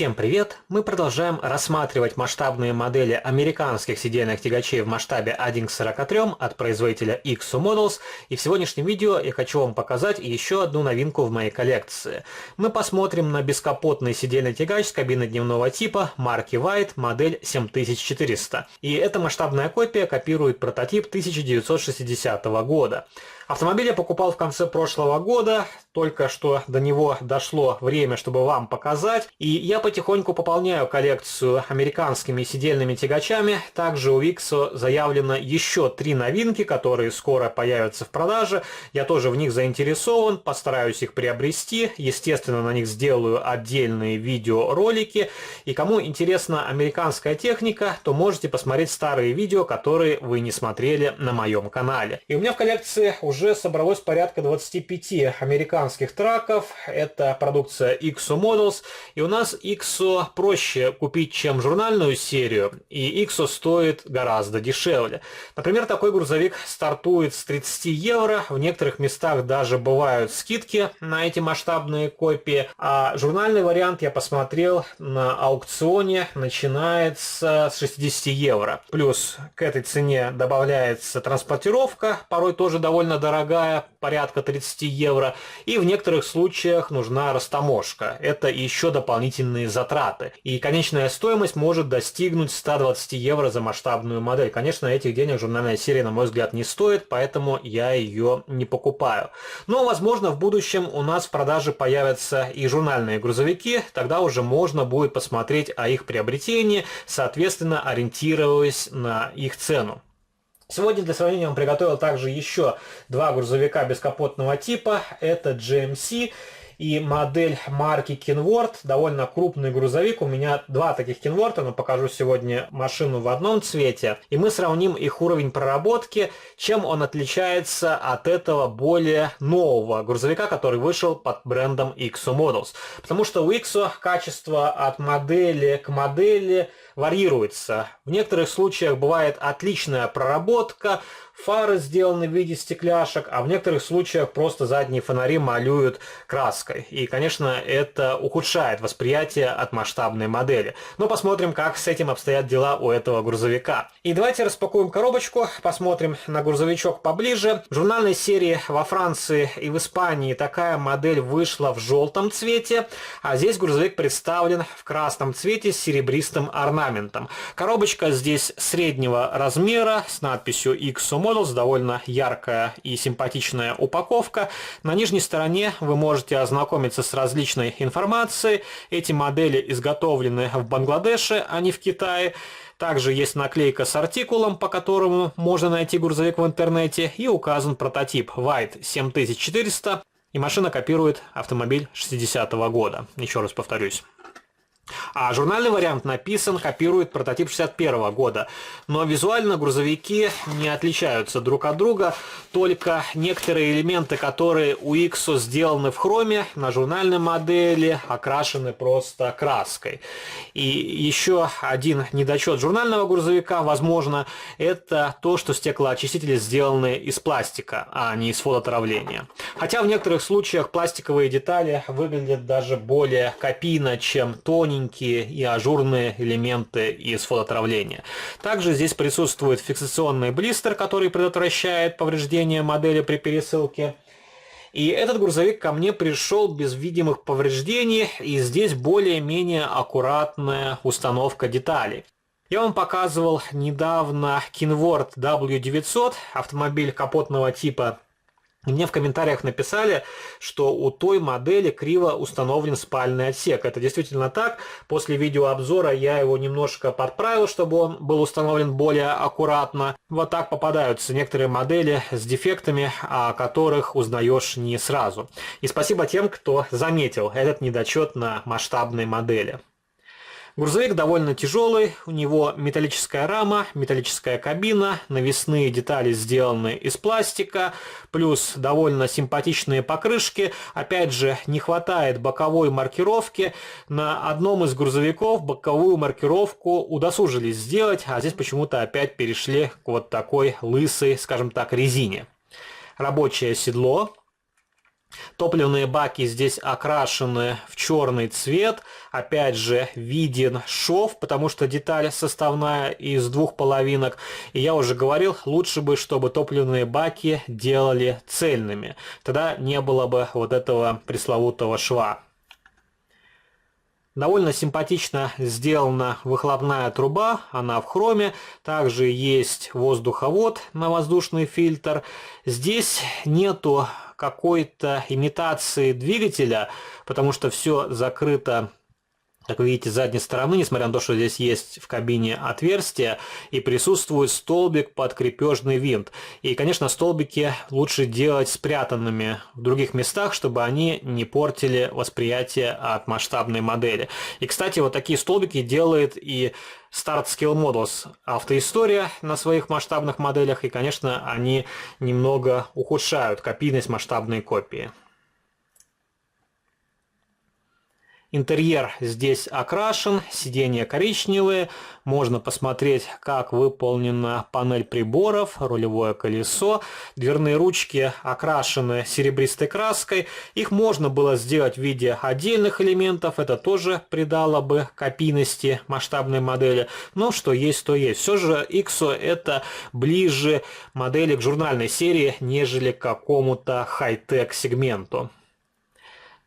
Всем привет! Мы продолжаем рассматривать масштабные модели американских сидельных тягачей в масштабе 1 к 43 от производителя XO Models, и в сегодняшнем видео я хочу вам показать еще одну новинку в моей коллекции. Мы посмотрим на бескапотный сидельный тягач с кабиной дневного типа марки White, модель 7400. И эта масштабная копия копирует прототип 1960 года. Автомобиль я покупал в конце прошлого года, только что до него дошло время, чтобы вам показать. И я потихоньку пополняю коллекцию американскими сидельными тягачами. Также у XO заявлено еще 3 новинки, которые скоро появятся в продаже. Я тоже в них заинтересован, постараюсь их приобрести. Естественно, на них сделаю отдельные видеоролики. И кому интересна американская техника, то можете посмотреть старые видео, которые вы не смотрели на моем канале. И у меня в коллекции уже собралось порядка 25 американских траков. Это продукция XO Models. И у нас XO проще купить, чем журнальную серию. И XO стоит гораздо дешевле. Например, такой грузовик стартует с 30 евро. В некоторых местах даже бывают скидки на эти масштабные копии. А журнальный вариант я посмотрел на аукционе. Начинается с 60 евро. Плюс к этой цене добавляется транспортировка. Порой тоже довольно дорогая, порядка 30 евро, и в некоторых случаях нужна растаможка. Это еще дополнительные затраты. И конечная стоимость может достигнуть 120 евро за масштабную модель. Конечно, этих денег журнальная серия, на мой взгляд, не стоит, поэтому я ее не покупаю. Но, возможно, в будущем у нас в продаже появятся и журнальные грузовики, тогда уже можно будет посмотреть о их приобретении, соответственно, ориентируясь на их цену. Сегодня для сравнения я вам приготовил также еще 2 грузовика бескапотного типа. Это GMC и модель марки Kenworth. Довольно крупный грузовик. У меня 2 таких Kenworth, но покажу сегодня машину в одном цвете. И мы сравним их уровень проработки, чем он отличается от этого более нового грузовика, который вышел под брендом XO Models. Потому что у XO качество от модели к модели варьируется. В некоторых случаях бывает отличная проработка, фары сделаны в виде стекляшек, а в некоторых случаях просто задние фонари малюют краской. И, конечно, это ухудшает восприятие от масштабной модели. Но посмотрим, как с этим обстоят дела у этого грузовика. И давайте распакуем коробочку, посмотрим на грузовичок поближе. В журнальной серии во Франции и в Испании такая модель вышла в желтом цвете, а здесь грузовик представлен в красном цвете с серебристым орнаментом. Коробочка здесь среднего размера с надписью XO Models, довольно яркая и симпатичная упаковка. На нижней стороне вы можете ознакомиться с различной информацией. Эти модели изготовлены в Бангладеше, а не в Китае. Также есть наклейка с артикулом, по которому можно найти грузовик в интернете, и указан прототип White 7400. И машина копирует автомобиль 60-го года. Еще раз повторюсь. А журнальный вариант написан, копирует прототип 61 года. Но визуально грузовики не отличаются друг от друга, только некоторые элементы, которые у XO сделаны в хроме, на журнальной модели окрашены просто краской. И еще один недочет журнального грузовика, возможно, это то, что стеклоочистители сделаны из пластика, а не из фототравления. Хотя в некоторых случаях пластиковые детали выглядят даже более копийно, чем тоненькие и ажурные элементы из фототравления. Также здесь присутствует фиксационный блистер, который предотвращает повреждение модели при пересылке. И этот грузовик ко мне пришел без видимых повреждений, и здесь более-менее аккуратная установка деталей. Я вам показывал недавно Kenworth W900, автомобиль капотного типа. Мне в комментариях написали, что у той модели криво установлен спальный отсек. Это действительно так. После видеообзора я его немножко подправил, чтобы он был установлен более аккуратно. Вот так попадаются некоторые модели с дефектами, о которых узнаешь не сразу. И спасибо тем, кто заметил этот недочет на масштабной модели. Грузовик довольно тяжелый, у него металлическая рама, металлическая кабина, навесные детали сделаны из пластика, плюс довольно симпатичные покрышки. Опять же, не хватает боковой маркировки. На одном из грузовиков боковую маркировку удосужились сделать, а здесь почему-то опять перешли к вот такой лысой, скажем так, резине. Рабочее седло. Топливные баки здесь окрашены в черный цвет. Опять же, виден шов, потому что деталь составная из двух половинок. И я уже говорил, лучше бы, чтобы топливные баки делали цельными. Тогда не было бы вот этого пресловутого шва. Довольно симпатично сделана выхлопная труба, она в хроме. Также есть воздуховод на воздушный фильтр. Здесь нету какой-то имитации двигателя, потому что все закрыто, как вы видите, с задней стороны, несмотря на то, что здесь есть в кабине отверстие, и присутствует столбик под крепежный винт. И, конечно, столбики лучше делать спрятанными в других местах, чтобы они не портили восприятие от масштабной модели. И, кстати, вот такие столбики делает и Start Scale Models Автоистория на своих масштабных моделях, и, конечно, они немного ухудшают копийность масштабной копии. Интерьер здесь окрашен, сиденья коричневые, можно посмотреть, как выполнена панель приборов, рулевое колесо. Дверные ручки окрашены серебристой краской, их можно было сделать в виде отдельных элементов, это тоже придало бы копийности масштабной модели, но что есть, то есть. Все же IXO это ближе модели к журнальной серии, нежели к какому-то хай-тек сегменту.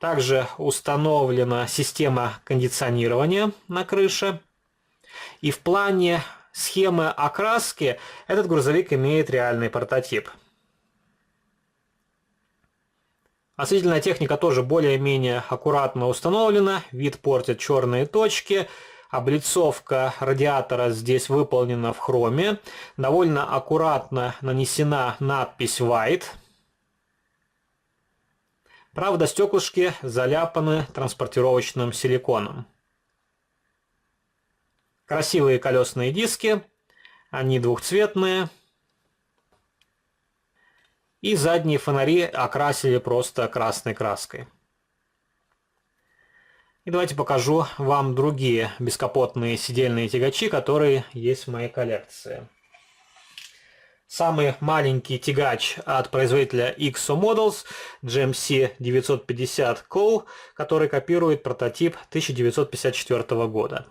Также установлена система кондиционирования на крыше. И в плане схемы окраски этот грузовик имеет реальный прототип. Осветительная техника тоже более-менее аккуратно установлена. Вид портит черные точки. Облицовка радиатора здесь выполнена в хроме. Довольно аккуратно нанесена надпись White. Правда, стеклышки заляпаны транспортировочным силиконом. Красивые колесные диски, они двухцветные. И задние фонари окрасили просто красной краской. И давайте покажу вам другие бескапотные сидельные тягачи, которые есть в моей коллекции. Самый маленький тягач от производителя IXO Models GMC 950 Co, который копирует прототип 1954 года.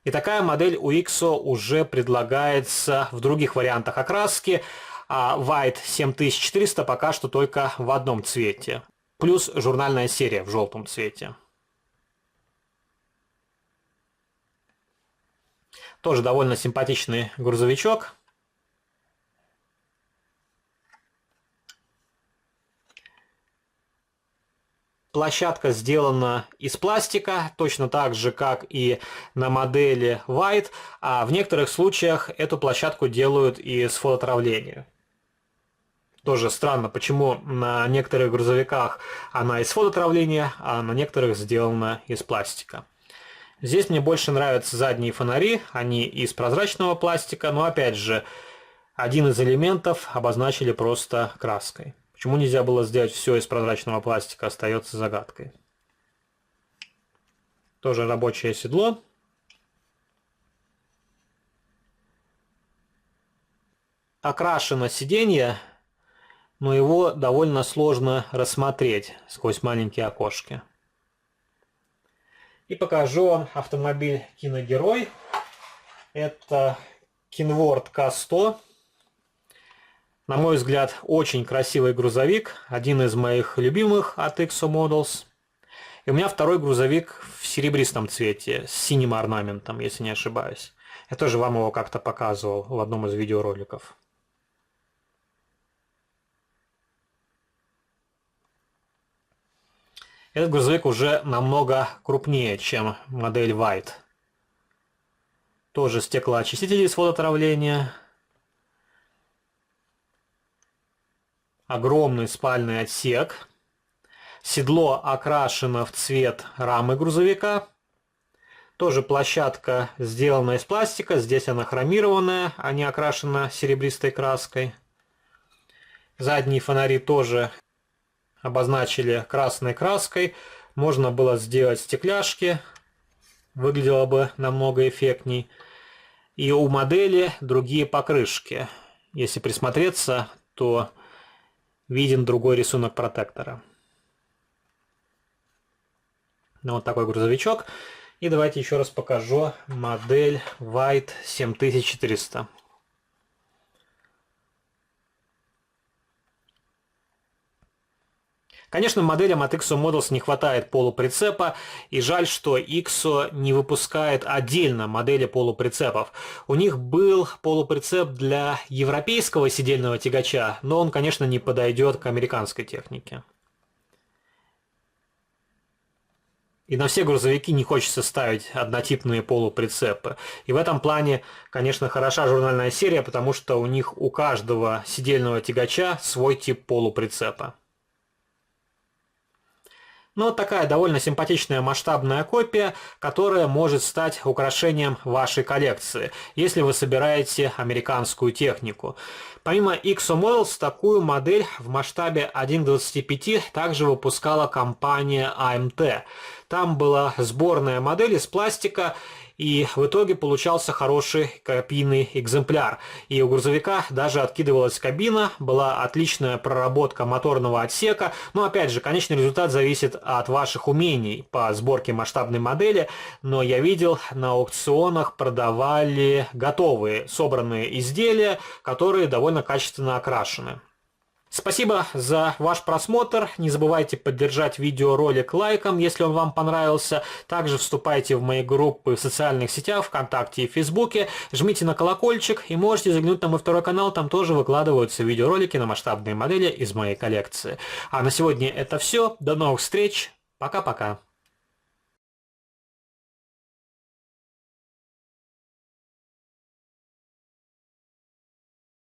И такая модель у IXO уже предлагается в других вариантах окраски, а White 7400 пока что только в одном цвете. Плюс журнальная серия в желтом цвете. Тоже довольно симпатичный грузовичок. Площадка сделана из пластика, точно так же, как и на модели White, а в некоторых случаях эту площадку делают из фототравления. Тоже странно, почему на некоторых грузовиках она из фототравления, а на некоторых сделана из пластика. Здесь мне больше нравятся задние фонари, они из прозрачного пластика, но опять же, один из элементов обозначили просто краской. Почему нельзя было сделать все из прозрачного пластика, остается загадкой. Тоже рабочее седло. Окрашено сиденье, но его довольно сложно рассмотреть сквозь маленькие окошки. И покажу вам автомобиль Киногерой. Это Kenworth K100. На мой взгляд, очень красивый грузовик, один из моих любимых от IXO Models. И у меня второй грузовик в серебристом цвете, с синим орнаментом, если не ошибаюсь. Я тоже вам его как-то показывал в одном из видеороликов. Этот грузовик уже намного крупнее, чем модель White. Тоже стеклоочистители из фототравления. Огромный спальный отсек. Седло окрашено в цвет рамы грузовика. Тоже площадка сделана из пластика. Здесь она хромированная, а не окрашена серебристой краской. Задние фонари тоже обозначили красной краской. Можно было сделать стекляшки. Выглядело бы намного эффектней. И у модели другие покрышки. Если присмотреться, то виден другой рисунок протектора. Вот такой грузовичок. И давайте еще раз покажу модель White 7400. Конечно, моделям от Ixo Models не хватает полуприцепа, и жаль, что Ixo не выпускает отдельно модели полуприцепов. У них был полуприцеп для европейского сидельного тягача, но он, конечно, не подойдет к американской технике. И на все грузовики не хочется ставить однотипные полуприцепы. И в этом плане, конечно, хороша журнальная серия, потому что у них у каждого сидельного тягача свой тип полуприцепа. Ну, вот такая довольно симпатичная масштабная копия, которая может стать украшением вашей коллекции, если вы собираете американскую технику. Помимо Ixo Models, такую модель в масштабе 1 к 25 также выпускала компания AMT. Там была сборная модель из пластика, и в итоге получался хороший копийный экземпляр. И у грузовика даже откидывалась кабина, была отличная проработка моторного отсека. Но опять же, конечный результат зависит от ваших умений по сборке масштабной модели. Но я видел, на аукционах продавали готовые собранные изделия, которые довольно качественно окрашены. Спасибо за ваш просмотр. Не забывайте поддержать видеоролик лайком, если он вам понравился. Также вступайте в мои группы в социальных сетях, ВКонтакте и Фейсбуке. Жмите на колокольчик и можете заглянуть на мой второй канал. Там тоже выкладываются видеоролики на масштабные модели из моей коллекции. А на сегодня это все. До новых встреч. Пока-пока.